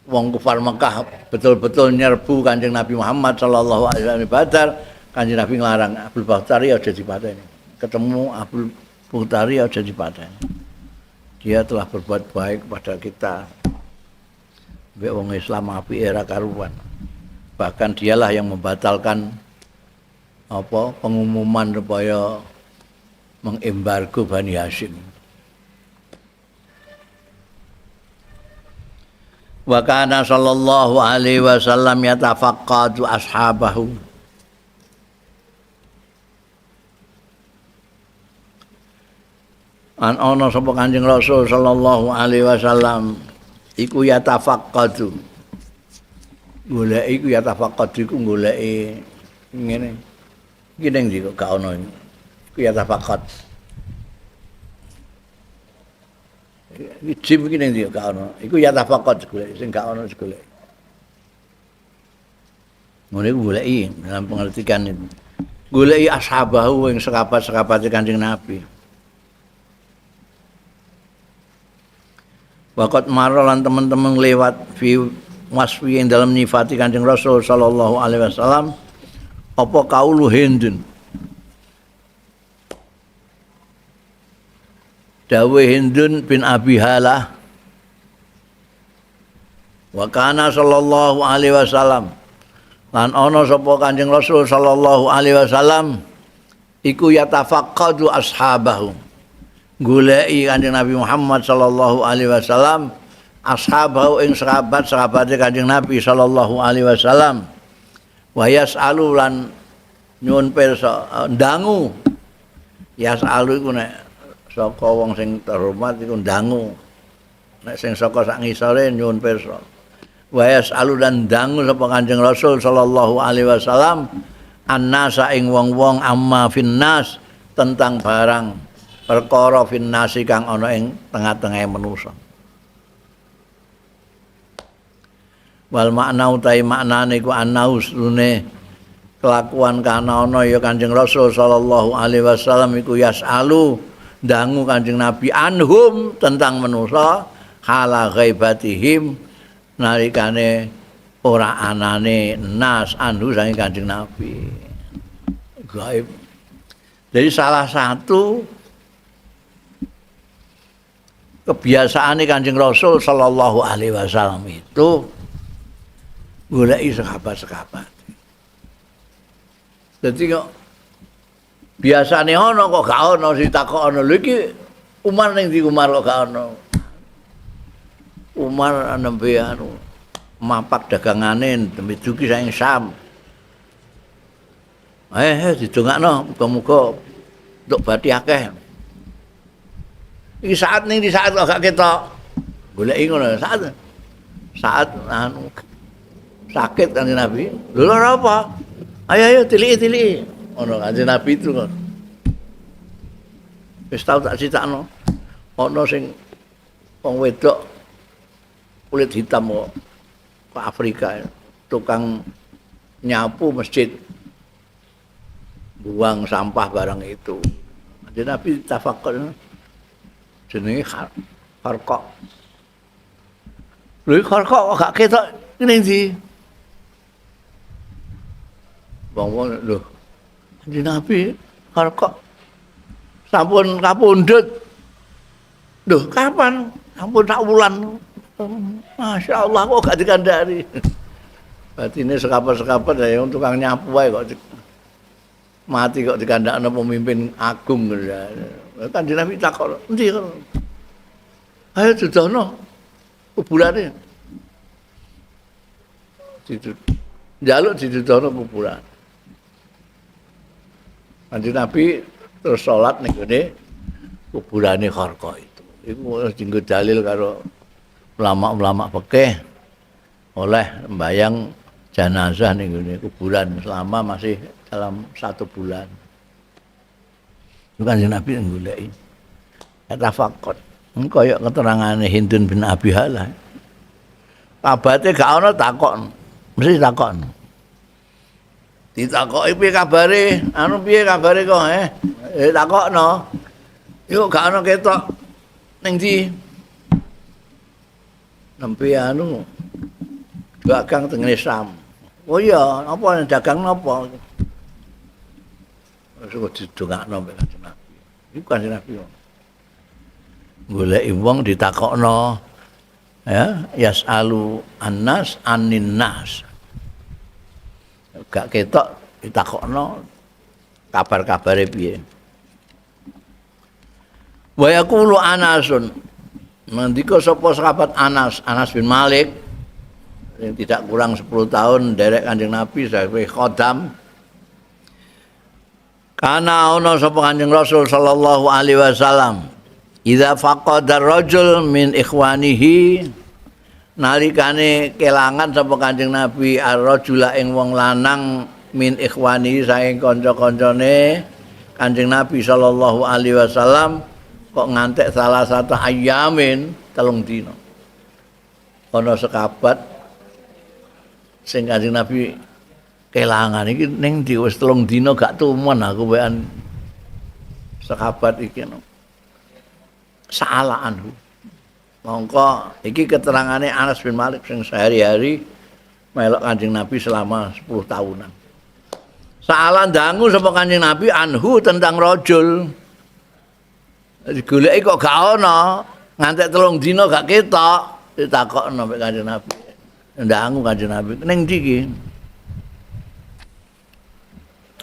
wong kufar Mekah betul-betul nyerbu Kanjeng Nabi Muhammad sallallahu alaihi wasallam Badar, Kanjeng Nabi nglarang Abdul Bukhtari aja dipateni. Ketemu Abdul Bukhtari aja dipateni. Dia telah berbuat baik kepada kita. Mbek wong Islam apike era karuan. Bahkan dialah yang membatalkan pengumuman supaya mengembargo Bani Hashim. Wa kana sallallahu alaihi wasallam yatafaqqadu ashabahu. Ana sapa Kanjeng Rasul sallallahu alaihi wasallam iku yatafaqqadu. Golek iku yatafaqqadu iku goleki ngene. Iki ning ndi kok gak ono iki. Iku yatafaqqad. Iki jim iki ning ndi gak ono. Iku yatafaqqad golek sing gak ono golek. Ngene iku goleki dalam pengertian itu. Goleki ashabahu ing sekabat-sekabate Kanjeng Nabi. Waqat marolan teman-teman lewat fi wasfi yang dalam nifati Kanjeng Rasul sallallahu alaihi wasallam apa kaulu Hindun. Dawe Hindun bin Abi Halah wa kana sallallahu alaihi wasallam lan ana sapa Kanjeng Rasul sallallahu alaihi wasallam iku yatafaqqadu ashabahu. Goleki Kanjeng Nabi Muhammad sallallahu alaihi wasallam ashabahu ing sahabat-sahabate Kanjeng Nabi sallallahu alaihi wasallam wa yas'alu lan nyuwun pirsa ndangu yas'alu iku nek saka wong sing terhormat iku ndangu nek sing saka sak ngisore nyuwun pirsa wa yas'alu lan ndangu sapa Kanjeng Rasul sallallahu alaihi wasallam annasa ing wong-wong amma finnas tentang barang perkara finnasi kang ana ing tengah-tengah manusa. Wal makna utai maknane iku anausune kelakuan kana ana ya Kanjeng Rasul sallallahu alaihi wasallam iku yasalu dangu Kanjeng Nabi anhum tentang manusa hala ghaibatihim nalikane ora anane nas anhu sange Kanjeng Nabi. Gaib. Jadi salah satu kebiasaan Kanjeng Rasul sallallahu alaihi wasallam itu goleki sahabat-sahabat. Dadi kok biasane ana kok gak ana ditakokno lho iki Umar ning ndi Umar kok gak ana. Umar nembe anu mapak dagangane tembe duki saking Sam. Didongakno muga-muga untuk bathi akeh. Iki saat ning di saat kok gak ketok. Goleki ngono saat anu sakit Kanjeng Nabi. Lho ora apa? Ayo tiliki. Ono Kanjeng Nabi itu kok. Wis tau tak critakno. Ono sing wong wedok kulit hitam kok ke Afrika tukang nyapu masjid buang sampah barang itu Jadi Nabi tafakur jenenge Kharqa. Lha Kharqa kok gak ketok ning ndi? Wong lho. Kanjeng Nabi Kharqa sampun kapundhut. Lho, kapan? Sampun sak wulan. Masya Allah kok gak dikandani. Berarti ini sekapat-sekapat ya yang tukang nyapu ae kok mati kok dikandakno pemimpin agung ya. Kanjeng Nabi takok, "Endi kok?" Ayo dudono kuburane. Jaluk didudono kuburan. Kanjeng Nabi terus salat ning gone kuburane Kharqa itu. Iku dienggo dalil karo ulama-ulama fikih oleh membayang jenazah ning gone kuburan selama masih dalam 1 bulan. Itu Kanjeng Nabi nggoleki. Tafakkur. Kaya keterangane Hindun bin Abi Hala. Kabate gak ana takon. Mesti takon. Ditakoki piye kabare? Anu piye kabare kok takokno. Yo gak ana ketok ning ndi? Nembe anu dagang teng Islam. Oh iya, apa dagang napa? Wis kok didongakno mek Kanjeng Nabi. Iku Kanjeng Nabi. Goleki wong ditakokno ya yasalu annas anin nas. Gak ketok ditakokno kabar-kabare piye. Wa yaqulu Anasun. Ngendika sapa sahabat Anas bin Malik yang tidak kurang 10 tahun derek Kanjeng Nabi sebagai khodam. Kana ana sapa Kanjeng Rasul sallallahu alaihi wasallam idza faqada rajul min ikhwanihi nalikane kelangan sapa Kanjeng Nabi ar-rajula ing wong lanang min ikhwanihi saking kanca-kancane Kanjeng Nabi sallallahu alaihi wasallam kok ngantek salah satu ayamin 3 dina. Ana sekabat sing Kanjeng Nabi kelangan iki ning ndi wis 3 dina gak tumen aku wean sekabat iki no. Salah anhu. Mongko iki keterangane Anas bin Malik sing sehari-hari melok Kanjeng Nabi selama 10 tahunan. Salah dangu sapa Kanjeng Nabi anhu tentang rajul. Digoleki kok gak ana, ngantek 3 dina gak ketok, ditakokno mek Kanjeng Nabi. Ndangu Kanjeng Nabi, ning ndi iki?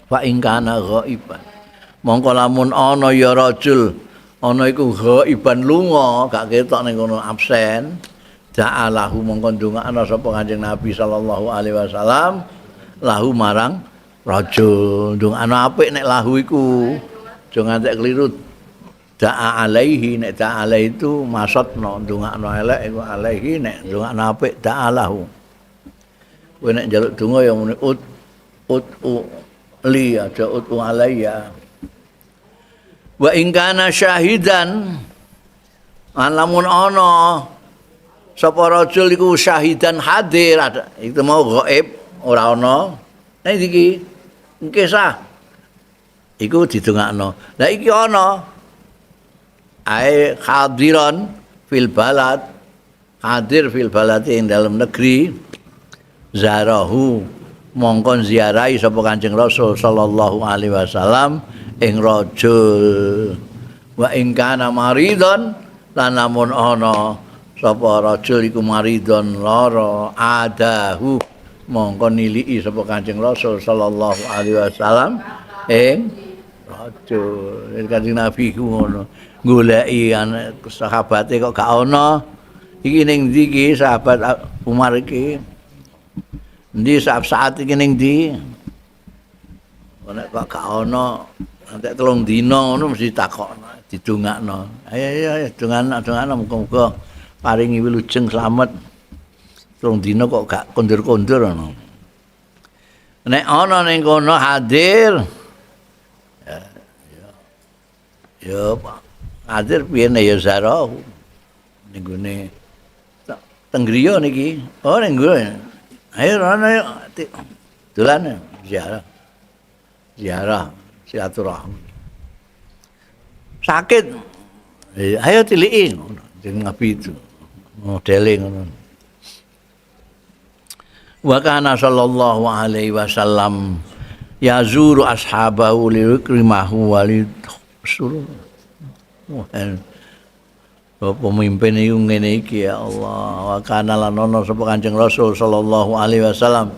Fa in kana ghaiban. Mongko lamun ana ya rajul ana iku ghaiban lunga gak ketok ning kono absen ja'alahu mongko ndongakno sapa Kanjeng Nabi sallallahu alaihi wasallam lahu marang rajul ndongakno apik nek lahu iku aja ngantek keliru da'a alaihi nek da'a alaihi itu maksudno ndongakno elek iku alaihi nek ndongakno apik da'a lahu kowe nek njaluk donga ya muni ut li aja ut alayya. Wa in kana syahidan lamun ana sapa rajul iku syahidan hadir ada itu mau gaib ora ana nek iki engke sah iku didongakno la iki ana ae hadiran fil balad hadir fil balad ing dalam negeri zarahu mongkon ziarahi sapa Kanjeng Rasul sallallahu alaihi wasallam ing rajul wa ing kana maridon lan lamun ana sapa rajul iku maridon lara adahu mongko niliki sapa Kanjeng Rasul sallallahu alaihi wasallam ing rajul Kanjeng Nabi ku ngono goleki sahabate kok gak ana iki ning ndi iki sahabat Umar iki ndi saat iki ning ndi nek kok gak ana antek 3 dina ngono mesti takokno, didongakno. Ayo dongakno muga-muga paringi wilujeng slamet. 3 dina kok gak kondur-kondur ngono. Nek ana ning kono hadir ya hadir piye ya zarahu. Ning gone teng griya niki. Oh ning gone. Ayo ana dolan ziarah. Silaturahmi. sakit. Ayo tiliki jeneng Nabi itu. Modele ngono. Wa kana sallallahu alaihi wasallam yazuru ashabahu liqrimahu walidhsuru. Pemimpin iku ngene iki ya Allah. Wa kana lan ana sapa Kanjeng Rasul sallallahu alaihi wasallam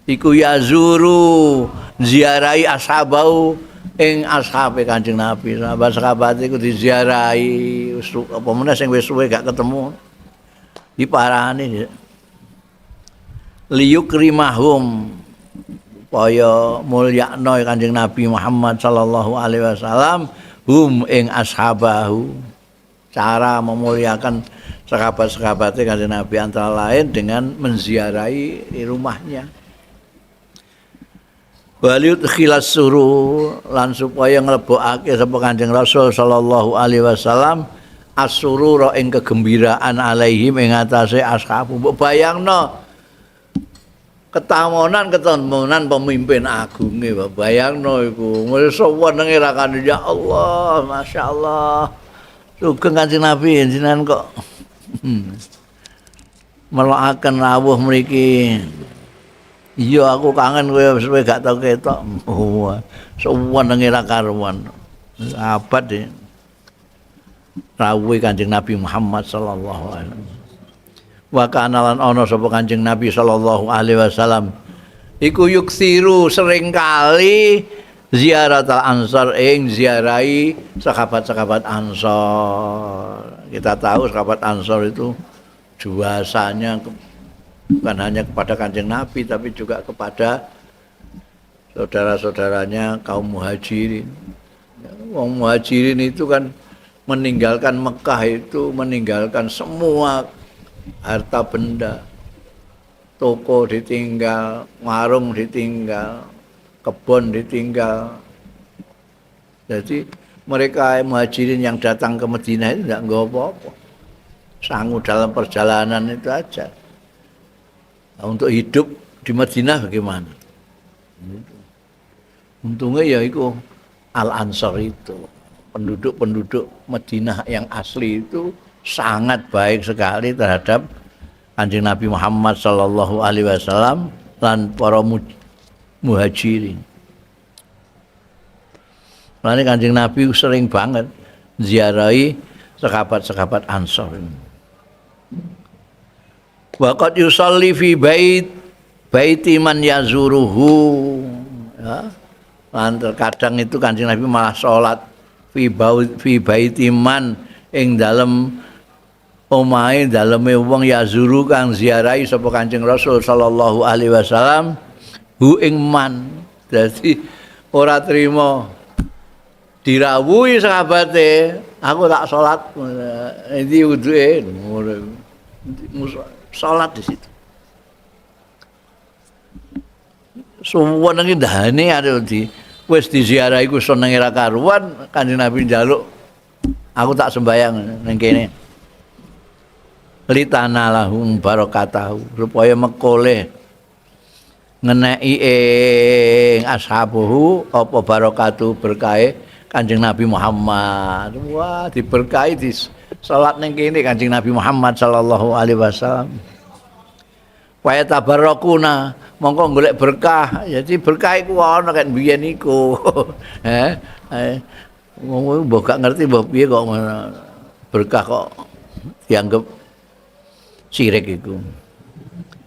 iku yazuru ziarahi ashabahu ing ashabe Kanjeng Nabi. Sahabat-sahabat iku diziarahi apa meneh sing wis suwe gak ketemu. Diparani liyukrimahum supaya mulyakno Kanjeng Nabi Muhammad sallallahu alaihi wasallam hum ing ashabahu. Cara memuliakan sahabat-sahabatnya Kanjeng Nabi antara lain dengan menziarahi di rumahnya. Waliut khilas suru lan supaya nglebokake sapa Kanjeng Rasul sallallahu alaihi wasallam as-surura ing kegembiraan alaihim ing atase ashabu. Mbok bayangno ketemunan pemimpin agunge, bayangno iku senenge ra kan ya Allah, masyaallah. Sugeng Kanjeng Nabi jenengan kok melokaken rawuh mriki. Iya aku kangen kowe wis gak tau ketok. Oh, senenge ra karuan. Abad e. Rawuhe Kanjeng Nabi Muhammad sallallahu alaihi wasallam. Wa kana lan ana sapa Kanjeng Nabi sallallahu alaihi wasallam iku yuksiru sering kali ziaratul ansar ing ziarahi sahabat-sahabat Ansor. Kita tahu sahabat Ansor itu juasanya bukan hanya kepada Kanjeng Nabi tapi juga kepada saudara-saudaranya kaum Muhajirin. Wong Muhajirin itu kan meninggalkan Mekah itu meninggalkan semua harta benda, toko ditinggal, warung ditinggal, kebun ditinggal. Jadi mereka Muhajirin yang datang ke Madinah itu tidak nggawa apa-apa, sangu dalam perjalanan itu aja. Nah, untuk hidup di Madinah bagaimana? Untungnya ya itu Al-Ansar itu, penduduk-penduduk Madinah yang asli itu sangat baik sekali terhadap Kanjeng Nabi Muhammad sallallahu alaihi wasallam lan para muhajirin. Lan Kanjeng Nabi sering banget ziarahi sahabat-sahabat Ansor. Waqat yusalli fi baiti man yazuruhu. Ya. Lan terkadang itu Kanjeng Nabi malah salat fi baiti man ing dalem omahe daleme wong yazuru kang ziarahi sapa Kanjeng Rasul sallallahu alaihi wasallam hu ing man. Dadi ora trima dirawuhi sahabate, aku tak salat iki wuduke salat di situ. Suwun iki ndane arep wis diziarahi ku senenge ra karuan, Kanjeng Nabi njaluk aku tak sembayang ning kene. Litana lahum barakatahu supaya mekole ngeneki ing ashabuhu apa barakatu berkahe Kanjeng Nabi Muhammad. Wah, diberkahi di salat ning kene Kanjeng Nabi Muhammad sallallahu alaihi wasallam. Wa tabarakuna mongko golek berkah. Jadi berkah iku ana kan biyen iku. Wong mbok gak ngerti mbok piye kok berkah kok dianggap syirik iku.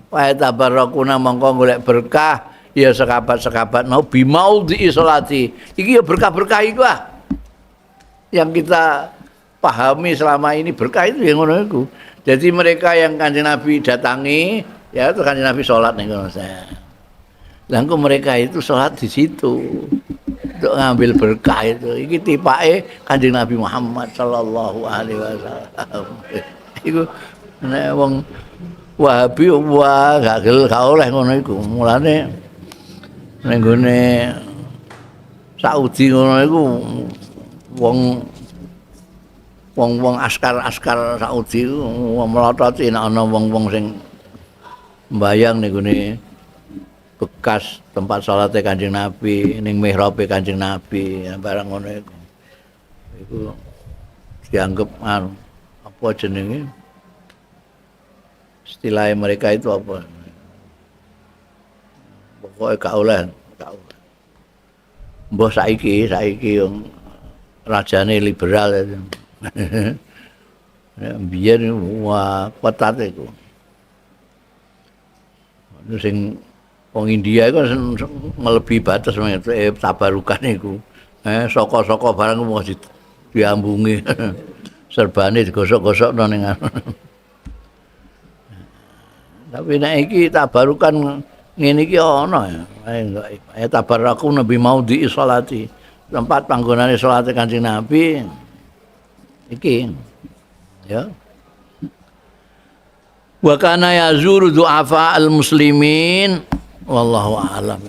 Wa tabarakuna mongko golek berkah ya sahabat-sahabat mau bimaudhi salati. Iki ya berkah-berkah iku ah. Yang kita pahami selama ini berkah itu yang ngono iku. Jadi mereka yang Kanjeng Nabi datangi ya itu Kanjeng Nabi salat ning kono saya. Lah mereka itu salat di situ. Untuk ngambil berkah itu. Iki tipake Kanjeng Nabi Muhammad sallallahu alaihi wasallam. Iku nek wong Wahabi wah gak oleh ngono iku. Mulane ning gone Saudi ngono iku wong askar Saudi iku melototi nek ana wong-wong sing mbayang ning gone bekas tempat salate Kanjeng Nabi ning mihrabe Kanjeng Nabi barang ngono iku. Iku dianggap apa jenenge? Istilah mereka itu apa? Pokoknya gak oleh. Mbah saiki yang rajane liberal itu. Biyen wah ketat iku. Sing wong India iku melebihi batas tabarukan iku. Saka-saka barang mau diambungi. Serbane digosok-gosokno ning Tapi nek iki tabarukan ngene iki ana ya. Ya tabaraku nabi maudhi sholati. Tempat panggonane salat Kanjeng Nabi iki ya. Wa kana yazuru du'afa al muslimin wallahu a'lam.